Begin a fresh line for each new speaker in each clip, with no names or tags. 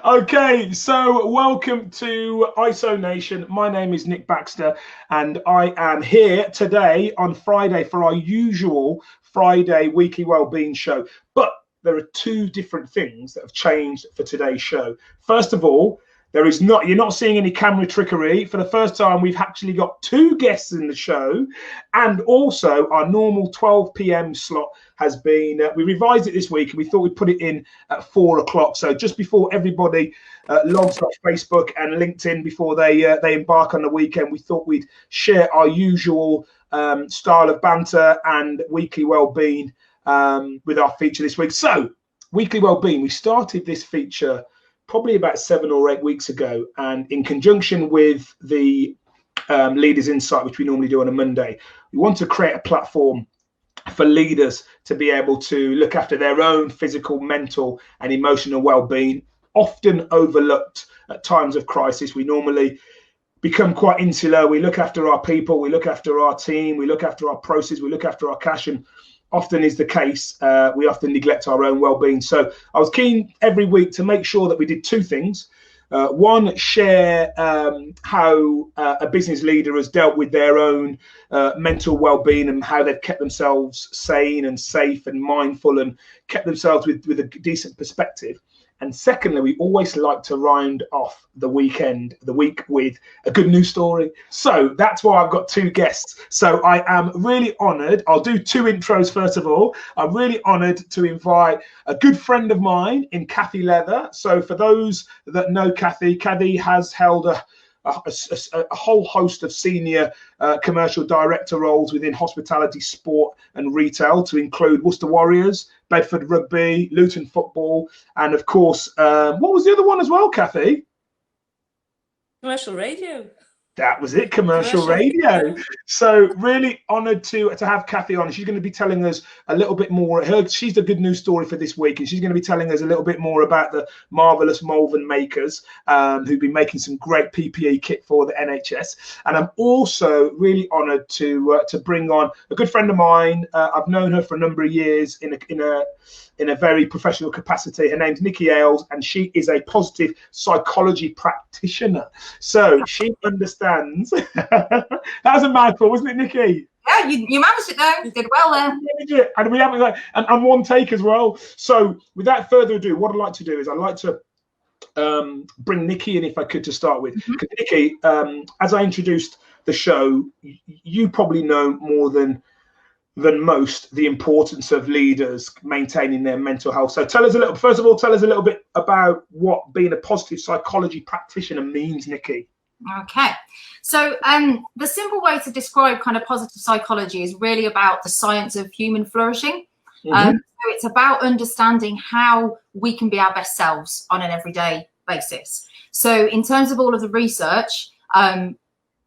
Okay, so welcome to IsoNation. My name is Nick Baxter, and I am here today on Friday for our usual Friday weekly wellbeing show. But there are two different things that have changed for today's show. First of all, you're not seeing any camera trickery. For the first time, we've actually got two guests in the show, and also our normal 12 p.m. slot has been, we revised it this week and we thought we'd put it in at 4 o'clock. So just before everybody logs off Facebook and LinkedIn before they embark on the weekend, we thought we'd share our usual style of banter and weekly wellbeing with our feature this week. So weekly wellbeing, we started this feature probably about 7 or 8 weeks ago, and in conjunction with the Leaders Insight, which we normally do on a Monday, we want to create a platform for leaders to be able to look after their own physical, mental and emotional well-being, often overlooked at times of crisis. We normally become quite insular. We look after our people, we look after our team, we look after our process, we look after our cash, and often is the case, we often neglect our own well-being. So I was keen every week to make sure that we did two things. One, share how a business leader has dealt with their own mental well-being and how they've kept themselves sane and safe and mindful and kept themselves with a decent perspective. And secondly, we always like to round off the week with a good news story. So that's why I've got two guests. So I am really honoured. I'll do two intros first of all. I'm really honoured to invite a good friend of mine in Kathy Leather. So for those that know Kathy has held a whole host of senior commercial director roles within hospitality, sport and retail, to include Worcester Warriors, Bedford Rugby, Luton Football, and of course, what was the other one as well, Kathy?
Commercial radio.
That was it, commercial radio. So really honoured to have Kathy on. She's going to be telling us a little bit more. She's the good news story for this week, and she's going to be telling us a little bit more about the marvellous Malvern makers who've been making some great PPE kit for the NHS. And I'm also really honoured to bring on a good friend of mine. I've known her for a number of years in a very professional capacity. Her name's Nikki Ayles, and she is a positive psychology practitioner. So she understands. That was a mouthful, wasn't it, Nikki?
Yeah, you managed it though. You did well there.
And we have and one take as well. So without further ado, what I'd like to do is I'd like to bring Nikki in, if I could, to start with. Nikki, as I introduced the show, you probably know more than most the importance of leaders maintaining their mental health. So tell us a little bit about what being a positive psychology practitioner means, Nikki.
Okay, so the simple way to describe kind of positive psychology is really about the science of human flourishing. So it's about understanding how we can be our best selves on an everyday basis. So in terms of all of the research,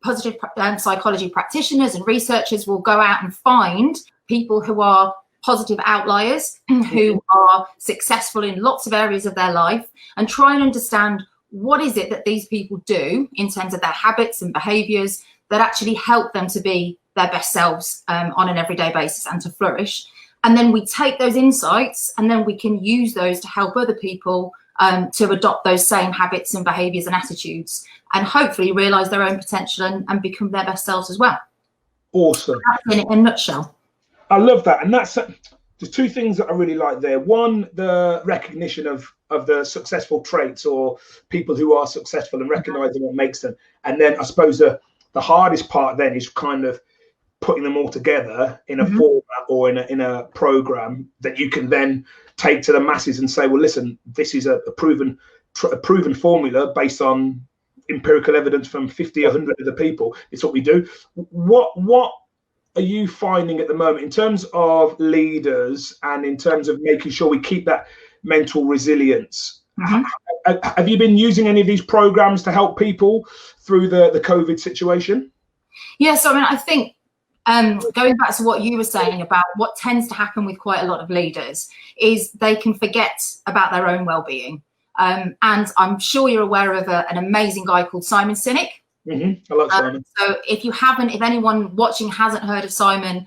positive psychology practitioners and researchers will go out and find people who are positive outliers, who are successful in lots of areas of their life, and try and understand what is it that these people do in terms of their habits and behaviours that actually help them to be their best selves on an everyday basis and to flourish. And then we take those insights and then we can use those to help other people to adopt those same habits and behaviours and attitudes, and hopefully realise their own potential and become their best selves as well.
Awesome.
That's in a nutshell.
I love that. And that's there's two things that I really like there. One, the recognition of the successful traits or people who are successful and recognizing what makes them. And then I suppose the hardest part then is kind of putting them all together in a format or in a program that you can then take to the masses and say, well, listen, this is a proven formula based on empirical evidence from 50, 100 other people. It's what we do. What are you finding at the moment in terms of leaders and in terms of making sure we keep that mental resilience? Have you been using any of these programs to help people through the COVID situation?
Yes, I mean, I think going back to what you were saying about what tends to happen with quite a lot of leaders is they can forget about their own well-being. And I'm sure you're aware of an amazing guy called Simon Sinek.
I love Simon.
So if anyone watching hasn't heard of Simon,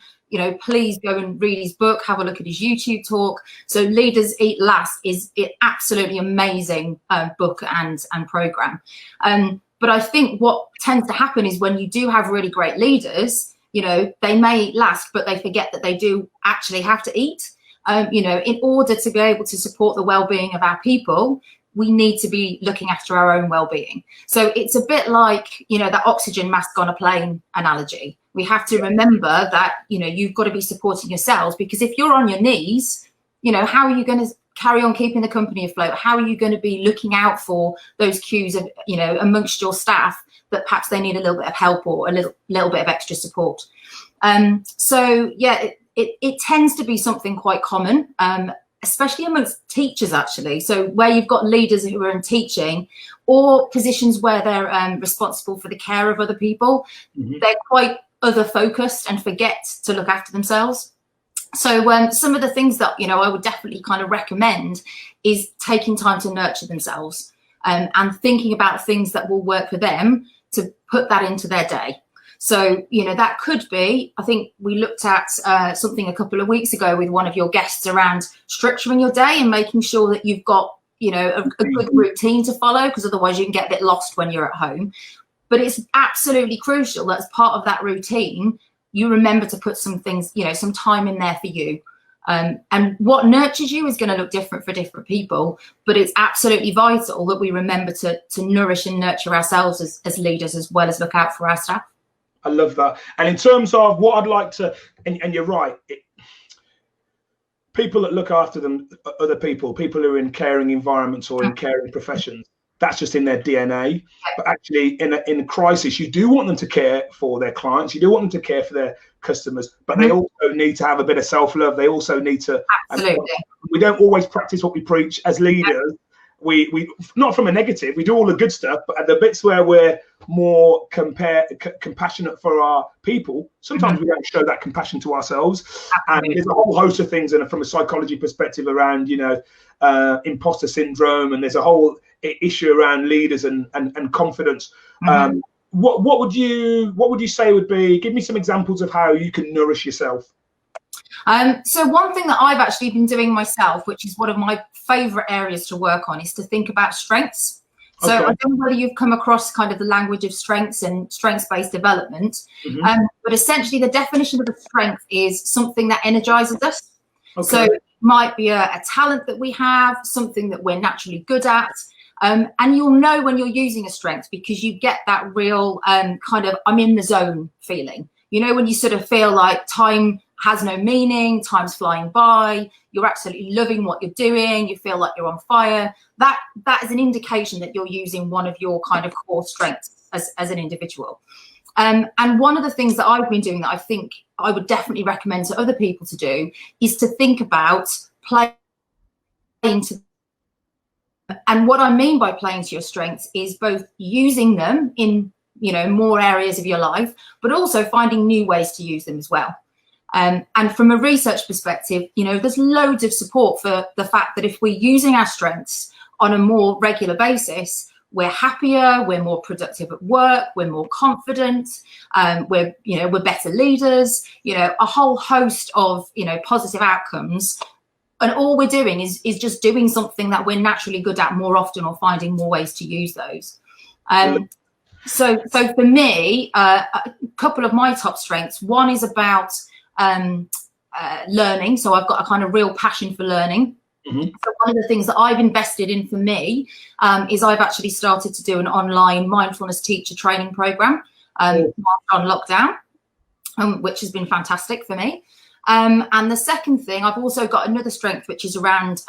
please go and read his book, have a look at his YouTube talk. So Leaders Eat Last is an absolutely amazing book and program. But I think what tends to happen is when you do have really great leaders, they may eat last, but they forget that they do actually have to eat. In order to be able to support the well-being of our people, we need to be looking after our own well-being. So it's a bit like, that oxygen mask on a plane analogy. We have to remember that, you've got to be supporting yourselves, because if you're on your knees, how are you going to carry on keeping the company afloat? How are you going to be looking out for those cues of, amongst your staff that perhaps they need a little bit of help or a little bit of extra support? It tends to be something quite common, especially amongst teachers, actually. So where you've got leaders who are in teaching or positions where they're responsible for the care of other people, they're quite other focused and forget to look after themselves. So some of the things that, I would definitely kind of recommend is taking time to nurture themselves and thinking about things that will work for them to put that into their day. So, that could be, I think we looked at something a couple of weeks ago with one of your guests around structuring your day and making sure that you've got, a good routine to follow, because otherwise you can get a bit lost when you're at home. But it's absolutely crucial that as part of that routine, you remember to put some things, some time in there for you. And what nurtures you is going to look different for different people, but it's absolutely vital that we remember to nourish and nurture ourselves as leaders, as well as look out for our staff.
I love that. And in terms of what I'd like to, and you're right, people that look after other people who are in caring environments or in caring professions, that's just in their DNA. But actually, in a crisis, you do want them to care for their clients. You do want them to care for their customers, but they also need to have a bit of self-love. They also need to.
Absolutely.
We don't always practice what we preach as leaders. We not from a negative. We do all the good stuff, but at the bits where we're more compassionate for our people, sometimes we don't show that compassion to ourselves. Absolutely. And there's a whole host of things, and from a psychology perspective, around imposter syndrome, and there's a whole issue around leaders and confidence. What would you say would be? Give me some examples of how you can nourish yourself.
So one thing that I've actually been doing myself, which is one of my favorite areas to work on, is to think about strengths. So I don't know whether you've come across kind of the language of strengths and strengths-based development, but essentially the definition of a strength is something that energizes us. So it might be a talent that we have, something that we're naturally good at. And you'll know when you're using a strength because you get that real kind of I'm in the zone feeling. When you sort of feel like time has no meaning, time's flying by, you're absolutely loving what you're doing, you feel like you're on fire. That is an indication that you're using one of your kind of core strengths as an individual. And one of the things that I've been doing that I think I would definitely recommend to other people to do is to think about playing to. And what I mean by playing to your strengths is both using them in more areas of your life, but also finding new ways to use them as well. And from a research perspective, there's loads of support for the fact that if we're using our strengths on a more regular basis, we're happier, we're more productive at work, we're more confident, we're better leaders, a whole host of, positive outcomes. And all we're doing is just doing something that we're naturally good at more often, or finding more ways to use those. So for me, a couple of my top strengths, one is about learning. So I've got a kind of real passion for learning. So one of the things that I've invested in for me is I've actually started to do an online mindfulness teacher training program on lockdown, which has been fantastic for me. And the second thing, I've also got another strength, which is around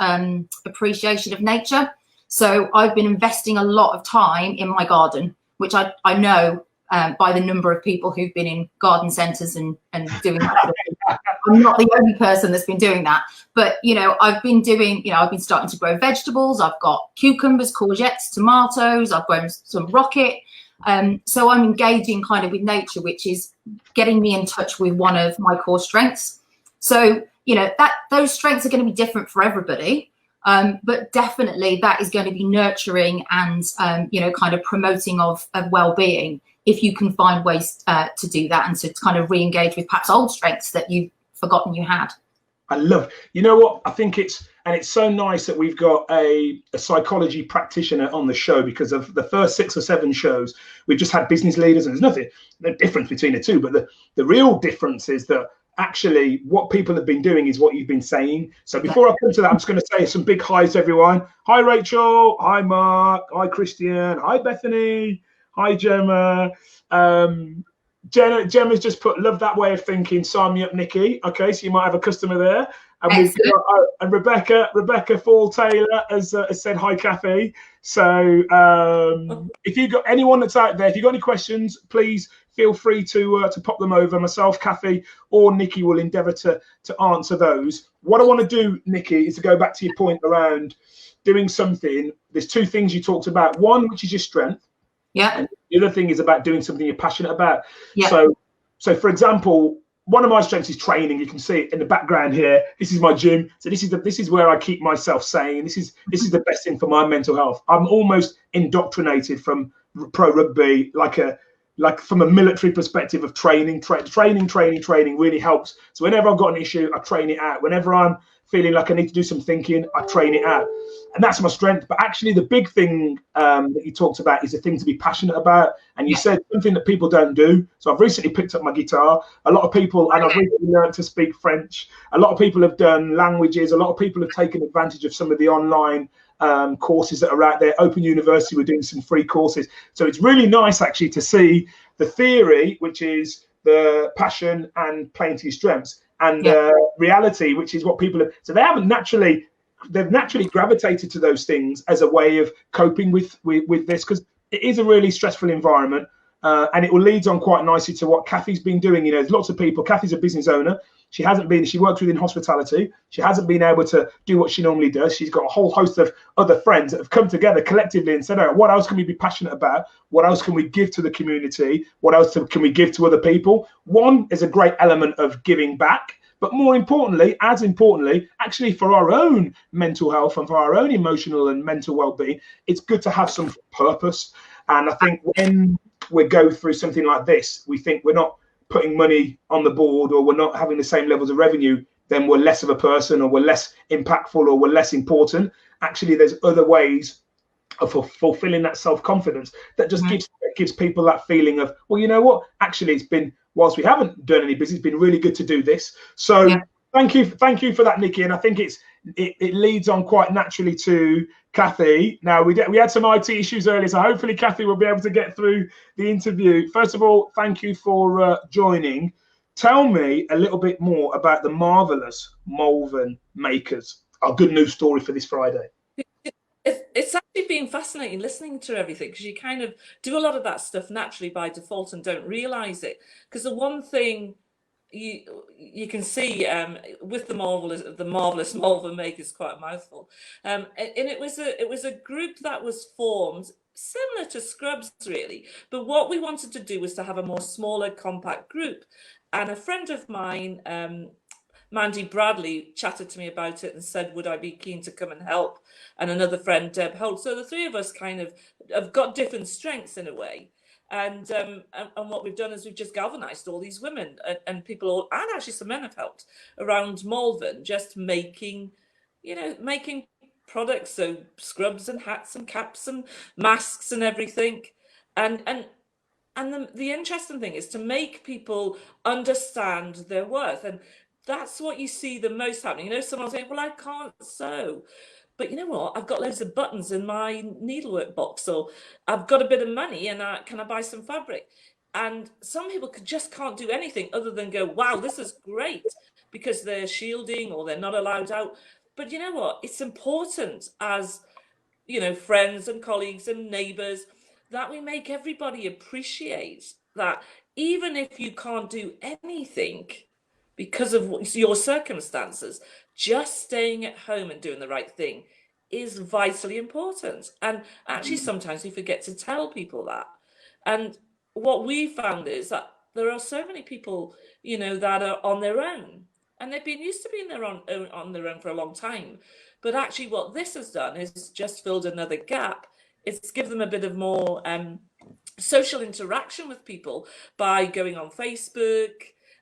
appreciation of nature. So I've been investing a lot of time in my garden, which I know by the number of people who've been in garden centres and doing that. I'm not the only person that's been doing that, but I've been doing, I've been starting to grow vegetables. I've got cucumbers, courgettes, tomatoes. I've grown some rocket. So I'm engaging kind of with nature, which is getting me in touch with one of my core strengths. So those strengths are going to be different for everybody, but definitely that is going to be nurturing and kind of promoting of well-being if you can find ways to do that and to kind of re-engage with perhaps old strengths that you've forgotten you had.
I love, you know what, I think it's so nice that we've got a psychology practitioner on the show, because of the first 6 or 7 shows, we've just had business leaders, and there's no difference between the two, but the real difference is that actually what people have been doing is what you've been saying. So before I come to that, I'm just going to say some big highs to everyone. Hi, Rachel. Hi, Mark. Hi, Christian. Hi, Bethany. Hi, Gemma. Gemma's just put, love that way of thinking, sign me up, Nikki. Okay, so you might have a customer there. And we've got, and Rebecca Fall Taylor has said hi, Kathy. So if you've got anyone that's out there, if you've got any questions, please feel free to pop them over. Myself, Kathy, or Nikki will endeavour to answer those. What I want to do, Nikki, is to go back to your point around doing something. There's 2 things you talked about. One, which is your strength.
Yeah.
And the other thing is about doing something you're passionate about.
Yeah.
So for example, one of my strengths is training. You can see it in the background here. This is my gym. So this is where I keep myself sane. This is the best thing for my mental health. I'm almost indoctrinated from pro rugby, like from a military perspective of training really helps. So whenever I've got an issue, I train it out. Whenever I'm feeling like I need to do some thinking, I train it out. And that's my strength. But actually the big thing that you talked about is the thing to be passionate about. And you said something that people don't do. So I've recently picked up my guitar. A lot of people, and I've recently learned to speak French. A lot of people have done languages. A lot of people have taken advantage of some of the online courses that are out there. Open University, we're doing some free courses. So it's really nice actually to see the theory, which is the passion and playing to your strengths, and reality, which is what people have. So they've naturally gravitated to those things as a way of coping with this, because it is a really stressful environment, and it will lead on quite nicely to what Kathy's been doing. You know, there's lots of people. Kathy's a business owner. She works within hospitality. She hasn't been able to do what she normally does. She's got a whole host of other friends that have come together collectively and said, all right, what else can we be passionate about? What else can we give to the community? What else can we give to other people? One is a great element of giving back, but more importantly, actually for our own mental health and for our own emotional and mental well-being, it's good to have some purpose. And I think when we go through something like this, we think we're not putting money on the board, or we're not having the same levels of revenue, then we're less of a person, or we're less impactful, or we're less important. Actually, there's other ways of fulfilling that self-confidence that just gives people that feeling of, well, you know what, actually it's been, whilst we haven't done any business, it's been really good to do this. So thank you for that, Nikki. And I think it leads on quite naturally to Kathy. Now we had some IT issues earlier, so hopefully Kathy will be able to get through the interview. First of all, thank you for joining. Tell me a little bit more about the marvelous Malvern makers. Our good news story for this Friday.
It's actually been fascinating listening to everything, because you kind of do a lot of that stuff naturally by default and don't realize it. Because the one thing you can see with the marvelous Malvern makers, quite a mouthful, and it was a group that was formed similar to Scrubs really, but what we wanted to do was to have a more smaller, compact group. And a friend of mine, Mandy Bradley, chatted to me about it and said, would I be keen to come and help? And another friend, Deb Holt. So the 3 of us kind of have got different strengths in a way. And what we've done is we've just galvanized all these women and people, and actually some men have helped around Malvern, just making products, so scrubs and hats and caps and masks and everything. And the interesting thing is to make people understand their worth. And that's what you see the most happening. You know, someone saying, well, I can't sew. But you know what? I've got loads of buttons in my needlework box, or I've got a bit of money and can I buy some fabric? And some people just can't do anything other than go, wow, this is great, because they're shielding or they're not allowed out. But you know what? It's important as, friends and colleagues and neighbours that we make everybody appreciate that even if you can't do anything because of your circumstances, just staying at home and doing the right thing is vitally important. And actually, sometimes we forget to tell people that. And what we found is that there are so many people, that are on their own, and they've been used to being on their own for a long time. But actually, what this has done is just filled another gap. It's given them a bit of more social interaction with people by going on Facebook,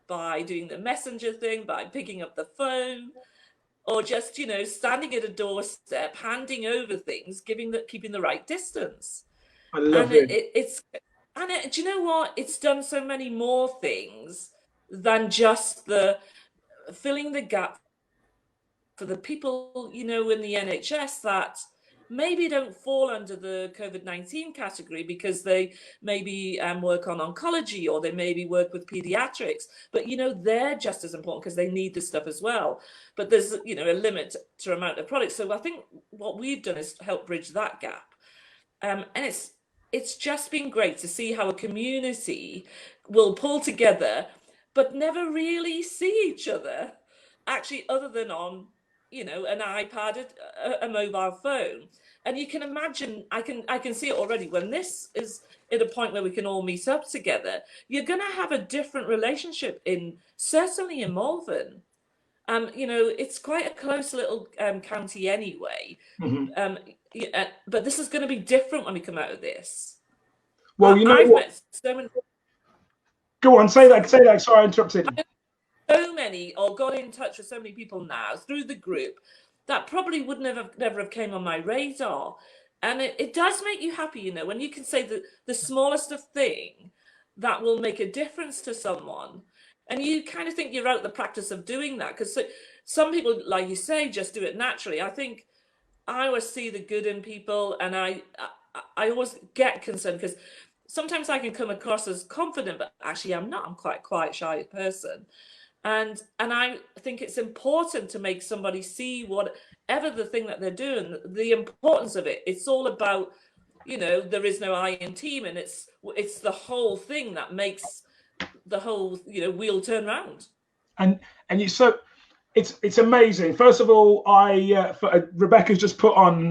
by doing the messenger thing, by picking up the phone, or just, you know, standing at a doorstep, handing over things, keeping the right distance.
I love it.
Do you know what? It's done so many more things than just the filling the gap for the people, you know, in the NHS that maybe don't fall under the COVID-19 category because they maybe work on oncology, or they maybe work with pediatrics, but, you know, they're just as important because they need this stuff as well. But there's, you know, a limit to amount of products. So I think what we've done is help bridge that gap. And it's just been great to see how a community will pull together, but never really see each other, actually, other than on, you know, an iPad, a mobile phone. And you can imagine, I can see it already, when this is at a point where we can all meet up together, you're going to have a different relationship certainly in Malvern. You know, it's quite a close little county anyway. Yeah, but this is going to be different when we come out of this.
Well, you know
I've
what?
met so many...
Go on, say that. Sorry, I interrupted.
So many, or got in touch with so many people now through the group that probably would never have came on my radar. And it does make you happy, you know, when you can say that the smallest of thing that will make a difference to someone. And you kind of think you're out the practice of doing that, because some people, like you say, just do it naturally. I think I always see the good in people, and I always get concerned because sometimes I can come across as confident, but actually I'm not. I'm quite a quiet, shy person. And I think it's important to make somebody see whatever the thing that they're doing, the importance of it. It's all about, you know, there is no I in team, and it's the whole thing that makes the whole, you know, wheel turn round. And
it's amazing. First of all, Rebecca's just put on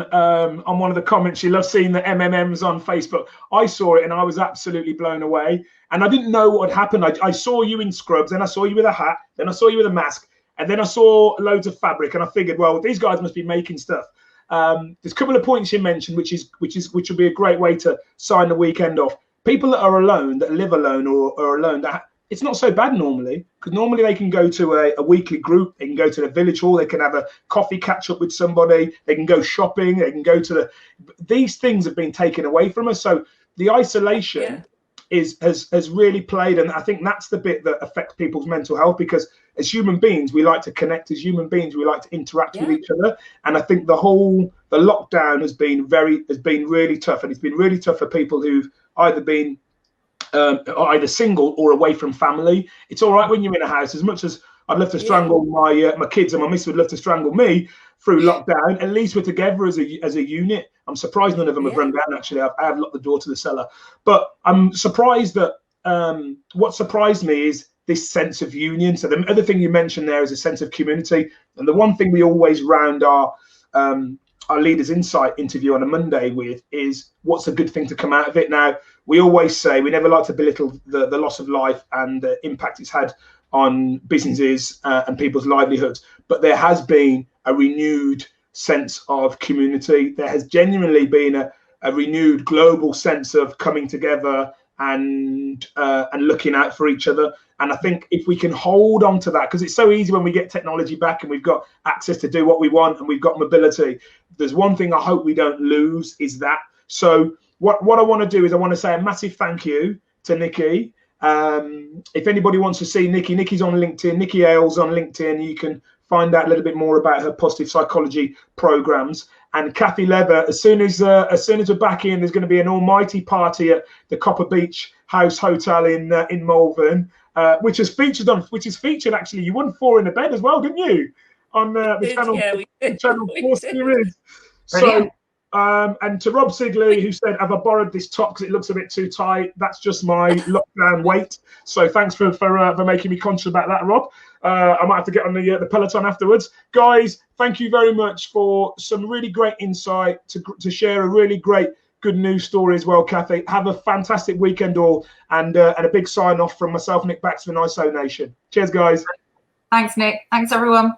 one of the comments, she loves seeing the MMMs on Facebook. I saw it and I was absolutely blown away. And I didn't know what had happened. I saw you in scrubs, then I saw you with a hat, then I saw you with a mask, and then I saw loads of fabric. And I figured, well, these guys must be making stuff. There's a couple of points you mentioned, which will be a great way to sign the weekend off. People that are alone, that live alone or are alone, it's not so bad normally, because normally they can go to a weekly group, they can go to the village hall, they can have a coffee catch up with somebody, they can go shopping, they can go to these things have been taken away from us. So the isolation has really played, and I think that's the bit that affects people's mental health, because as human beings, we like to connect, as human beings, we like to interact with each other. And I think the lockdown has been really tough, and it's been really tough for people who've either been either single or away from family. It's all right when you're in a house. As much as I'd love to strangle my kids, and my missus would love to strangle me through lockdown, at least we're together as a unit. I'm surprised none of them have run down, actually. I have locked the door to the cellar. But I'm surprised that what surprised me is this sense of union. So the other thing you mentioned there is a sense of community. And the one thing we always round our Leaders Insight interview on a Monday with is, what's a good thing to come out of it? Now, we always say we never like to belittle the loss of life and the impact it's had on businesses and people's livelihoods, but there has been a renewed sense of community. There has genuinely been a renewed global sense of coming together and looking out for each other. And I think if we can hold on to that, because it's so easy when we get technology back and we've got access to do what we want and we've got mobility, there's one thing I hope we don't lose, is that. So what I want to do is I want to say a massive thank you to Nikki. If anybody wants to see Nikki's on LinkedIn, Nikki Ayles on LinkedIn. You can find out a little bit more about her positive psychology programs. And Kathy Leather, as soon as we're back in, there's going to be an almighty party at the Copper Beach House Hotel in Malvern, which is featured actually. You won 4 in a bed as well, didn't you? On the Channel 4 series. So, and to Rob Sigley, who said, have I borrowed this top because it looks a bit too tight? That's just my lockdown weight. So thanks for making me conscious about that, Rob. I might have to get on the Peloton afterwards. Guys, thank you very much for some really great insight, to share a really great good news story as well, Kathy. Have a fantastic weekend all, and a big sign off from myself, Nick Baxter, and IsoNation. Cheers, guys.
Thanks, Nick. Thanks, everyone.